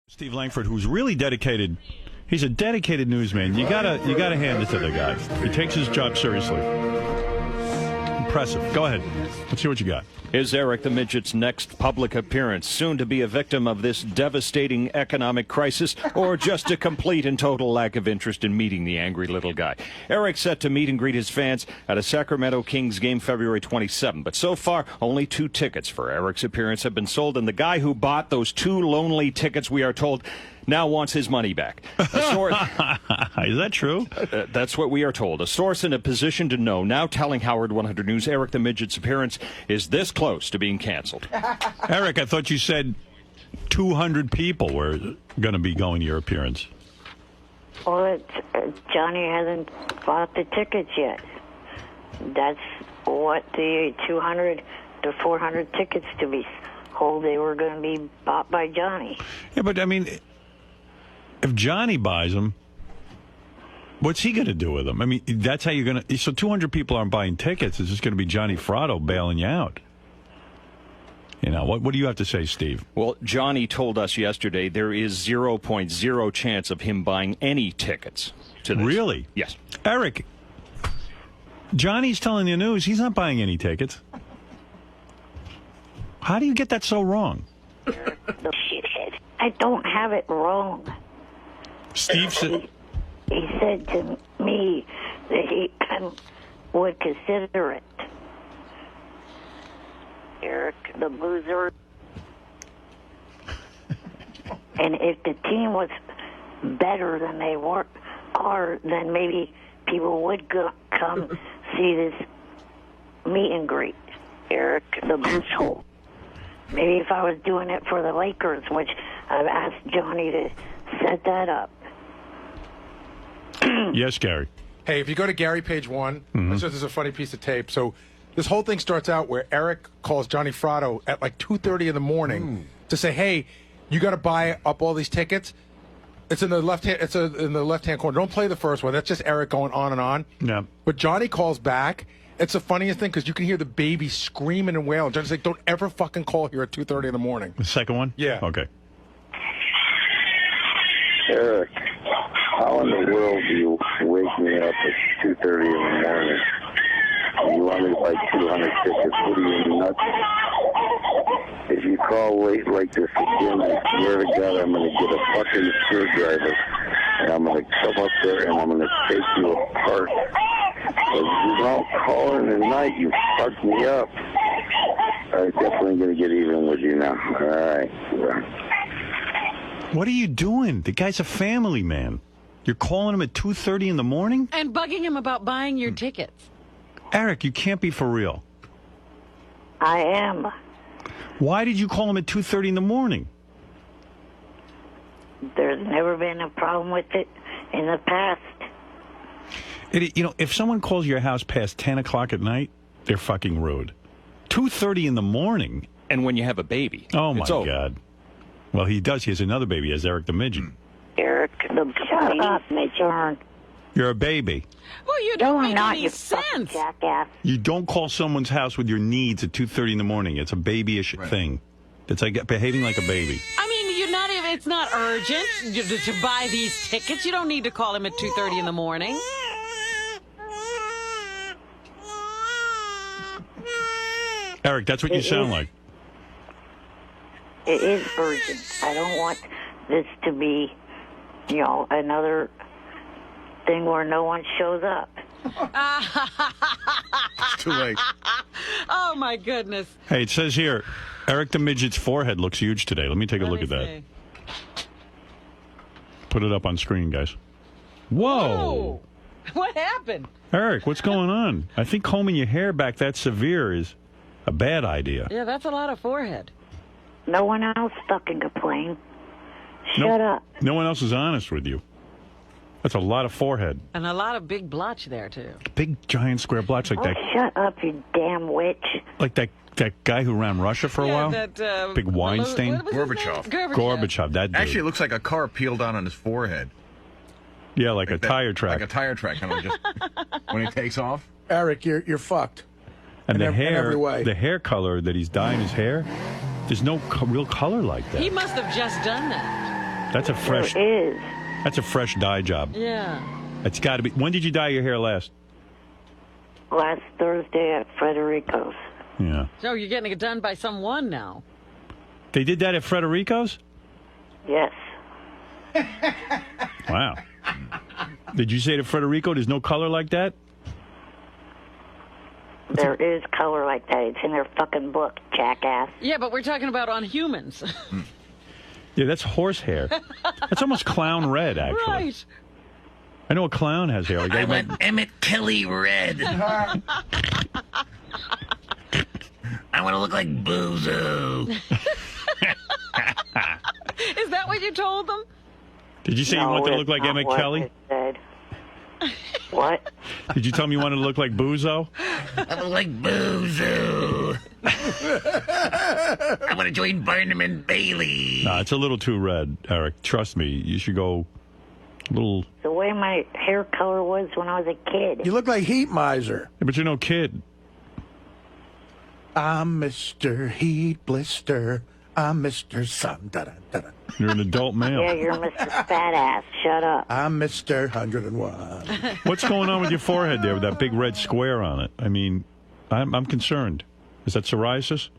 Steve Langford, who's really dedicated. He's a dedicated newsman. You gotta hand it to the guy. He takes his job seriously. Impressive. Go ahead. Let's see what you got. Is Eric the Midget's next public appearance soon to be a victim of this devastating economic crisis, or just a complete and total lack of interest in meeting the angry little guy? Eric's set to meet and greet his fans at a Sacramento Kings game February 27, but so far only 2 tickets for Eric's appearance have been sold, and the guy who bought those 2 lonely tickets, we are told, now wants his money back. Is that true? That's what we are told. A source in a position to know now telling Howard 100 News Eric the Midget's appearance is this close to being canceled. Eric, I thought you said 200 people were going to be going to your appearance. Well, Johnny hasn't bought the tickets yet. That's what the 200 to 400 tickets to be sold, they were going to be bought by Johnny. Yeah, but I mean, if Johnny buys them, what's he going to do with them? I mean, that's how you're going to... So 200 people aren't buying tickets. It's just going to be Johnny Fratto bailing you out. You know, what do you have to say, Steve? Well, Johnny told us yesterday there is 0.0 chance of him buying any tickets to this. Really? Yes. Eric, Johnny's telling the news he's not buying any tickets. How do you get that so wrong? The shithead. I don't have it wrong. Steve said... He said to me that he would consider it. Eric, the boozer. And if the team was better than they are, then maybe people would come see this meet and greet. Eric, the boozer. Maybe if I was doing it for the Lakers, which I've asked Johnny to set that up. Yes, Gary. Hey, if you go to Gary page 1, this is a funny piece of tape. So this whole thing starts out where Eric calls Johnny Fratto at like 2:30 in the morning to say, "Hey, you got to buy up all these tickets." It's in the left hand. It's in the left-hand corner. Don't play the first one. That's just Eric going on and on. Yeah. But Johnny calls back. It's the funniest thing because you can hear the baby screaming and wailing. Johnny's like, "Don't ever fucking call here at 2:30 in the morning." The second one? Yeah. Okay. Eric, how in the world do you wake me up at 2:30 in the morning? You want me to buy 200 tickets? What are you, nuts? If you call late like this again, I swear to God, I'm going to get a fucking screwdriver, and I'm going to come up there and I'm going to take you apart. Because you don't call in the night, you fucked me up. I'm definitely going to get even with you now. All right. What are you doing? The guy's a family man. You're calling him at 2:30 in the morning? And bugging him about buying your tickets. Eric, you can't be for real. I am. Why did you call him at 2:30 in the morning? There's never been a problem with it in the past. You know, if someone calls your house past 10 o'clock at night, they're fucking rude. 2:30 in the morning? And when you have a baby. Oh, my God. Well, he does. He has another baby, as Eric the Midget. Eric, shut up, Midget. You're a baby. Well, you don't make any sense. Jackass. You don't call someone's house with your needs at 2:30 in the morning. It's a babyish thing. It's like behaving like a baby. I mean, you're not even. It's not urgent to buy these tickets. You don't need to call him at 2:30 in the morning. Eric, that's what you sound like. It is urgent. I don't want this to be, another thing where no one shows up. It's too late. Oh, my goodness. Hey, it says here, Eric the Midget's forehead looks huge today. Let me take a look at that. Put it up on screen, guys. Whoa. What happened? Eric, what's going on? I think combing your hair back that severe is a bad idea. Yeah, that's a lot of forehead. No one else fucking complain. Shut up. No one else is honest with you. That's a lot of forehead. And a lot of big blotch there, too. Big, giant square blotch like that. Shut up, you damn witch. Like that guy who ran Russia for a while? That, big Weinstein? Gorbachev. Gorbachev, that dude. Actually, it looks like a car peeled down on his forehead. Yeah, like a tire track. Like a tire track, kind of just when he takes off. Eric, you're fucked. And the hair, every way. the hair color that he's dyeing his hair, there's no real color like that. He must have just done that. That's a fresh. There is. That's a fresh dye job. Yeah. It's got to be. When did you dye your hair last? Last Thursday at Frederico's. Yeah. So you're getting it done by someone now. They did that at Frederico's? Yes. Wow. Did you say to Frederico there's no color like that? There is color like that. It's in their fucking book, jackass. Yeah, but we're talking about on humans. Yeah, that's horse hair. That's almost clown red, actually. Right. I know a clown has hair like that. I went Emmett Kelly red. I want to look like Bozo. Is that what you told them? Did you say you wanted to look like it's not Emmett what Kelly? I said. What? Did you tell me you wanted to look like Bozo? I look like Bozo. I want to join Barnum and Bailey. No, it's a little too red, Eric. Trust me. You should go a little... The way my hair color was when I was a kid. You look like Heat Miser. Yeah, but you're no kid. I'm Mr. Heat Blister. I'm Mr. Sun. Da-da-da-da. You're an adult male. Yeah, you're Mr. Fat Ass. Shut up. I'm Mr. 101. What's going on with your forehead there with that big red square on it? I mean, I'm concerned. Is that psoriasis?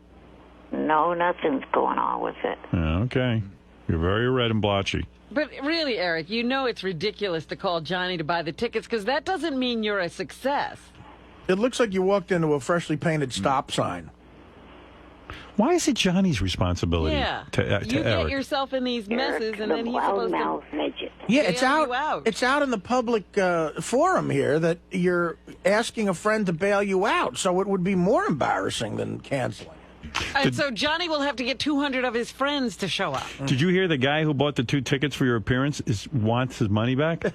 No, nothing's going on with it. Yeah, okay. You're very red and blotchy. But really, Eric, you know it's ridiculous to call Johnny to buy the tickets because that doesn't mean you're a success. It looks like you walked into a freshly painted stop sign. Why is it Johnny's responsibility Yeah. to You Eric? get yourself in these messes Eric, and the then he's supposed loudmouth to... midget. Yeah, it's bail out. you out. It's out in the public forum here that you're asking a friend to bail you out. So it would be more embarrassing than canceling. And so Johnny will have to get 200 of his friends to show up. Did you hear the guy who bought the 2 tickets for your appearance wants his money back?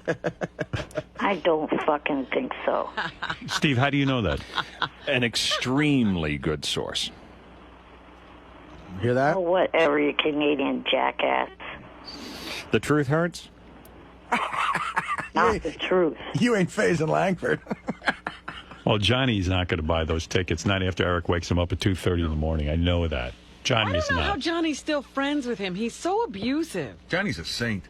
I don't fucking think so. Steve, how do you know that? An extremely good source. Hear that? Oh, whatever, you Canadian jackass. The truth hurts? Not the truth. You ain't phasing Langford. Well, Johnny's not going to buy those tickets, not after Eric wakes him up at 2:30 in the morning. I know that. I Johnny's don't know how not. Johnny's still friends with him. He's so abusive. Johnny's a saint.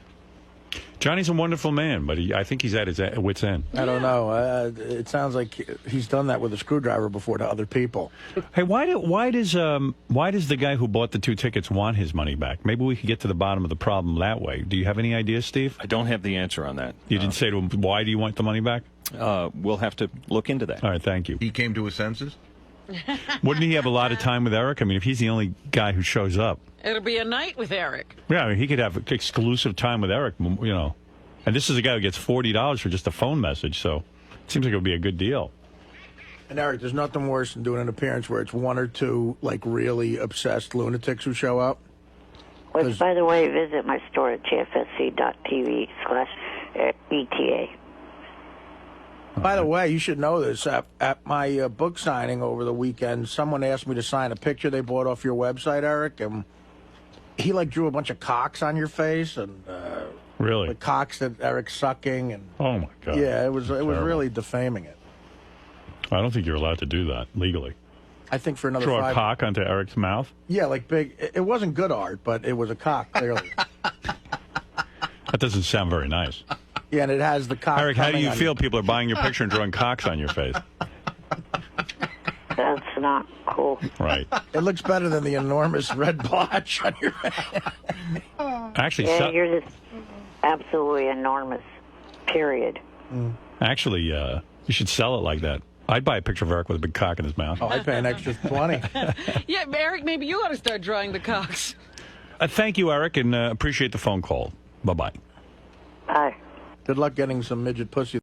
Johnny's a wonderful man, but I think he's at his wit's end. I don't know. It sounds like he's done that with a screwdriver before to other people. Hey, why does the guy who bought the 2 tickets want his money back? Maybe we could get to the bottom of the problem that way. Do you have any ideas, Steve? I don't have the answer on that. You didn't say to him, why do you want the money back? We'll have to look into that. All right, thank you. He came to his senses. Wouldn't he have a lot of time with Eric? I mean, if he's the only guy who shows up. It'll be a night with Eric. Yeah, I mean, he could have exclusive time with Eric, you know. And this is a guy who gets $40 for just a phone message, so it seems like it would be a good deal. And Eric, there's nothing worse than doing an appearance where it's 1 or 2 like really obsessed lunatics who show up. Which, by the way, visit my store at jfsc.tv/ETA. By the way, you should know this. At my book signing over the weekend, someone asked me to sign a picture they bought off your website, Eric, and he like drew a bunch of cocks on your face and Really? the cocks that Eric's sucking, and Oh, my God. yeah, it was Terrible. really defaming it. I don't think you're allowed to do that legally. I think for another Throw a 5. cock onto Eric's mouth? Yeah, like big. It wasn't good art, but it was a cock clearly. That doesn't sound very nice. Yeah, and it has the cock. Eric, how do coming you on- feel people are buying your picture and drawing cocks on your face? That's not cool. Right. It looks better than the enormous red blotch on your face. Actually, Yeah, you're just absolutely enormous. Period. you should sell it like that. I'd buy a picture of Eric with a big cock in his mouth. Oh, I'd pay an extra 20. Yeah, Eric, maybe you ought to start drawing the cocks. Thank you, Eric, and appreciate the phone call. Bye-bye. Bye. Good luck getting some midget pussy.